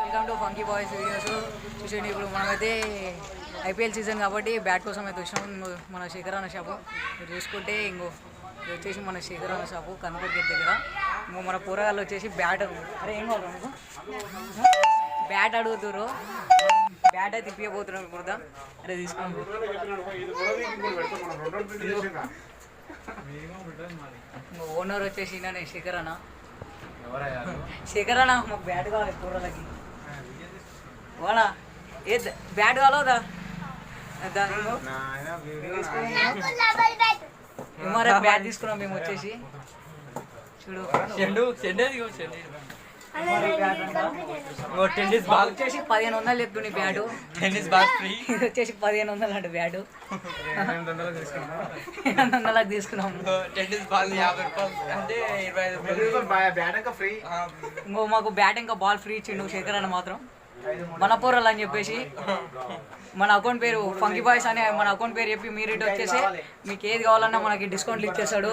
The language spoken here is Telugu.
Welcome to funky boys videos. చూసేయండి, ఇప్పుడు మనమైతే ఐపీఎల్ సీజన్ కాబట్టి బ్యాట్ కోసం అయితే వచ్చినాం. మన శేఖర్ అన్న షాపు మీరు చూసుకుంటే ఇది వచ్చేసి మన శేఖర్ అన్న షాపు కనుకోటి గేట్ దగ్గర. మన కూరగాయలు వచ్చేసి బ్యాట్ అరే ఏం కావాలి మీకు బ్యాట్ అడుగుతురు. బ్యాట్ అయితే తిప్పిపోతున్నాం ఇప్పుడు. అరే తీసుకున్నాం. ఓనర్ వచ్చేసి నేను శేఖర్ అన్న. శేఖర్ అన్న మాకు బ్యాట్ కావాలి కూరలకి. వాడా ఏ బ్యాట్ కావాలా మరి బ్యాట్ తీసుకున్నాం మేము వచ్చేసి. చూడు వచ్చేసి 1500 చెప్తుండే బ్యాటు. ఇది వచ్చేసి 1500 అంట బ్యాటు. 800 తీసుకున్నాము. ఇంకో మాకు బ్యాట్ ఇంకా బాల్ ఫ్రీ ఇచ్చిండు శేఖర్ అన్న మాత్రం. మన పోరలు అని చెప్పేసి మన అకౌంట్ పేరు ఫంకీ బాయ్స్ అని మన అకౌంట్ పేరు చెప్పి మీరు ఇటు వచ్చేసి మీకు ఏది కావాలన్నా మనకి డిస్కౌంట్లు ఇచ్చేస్తాడు.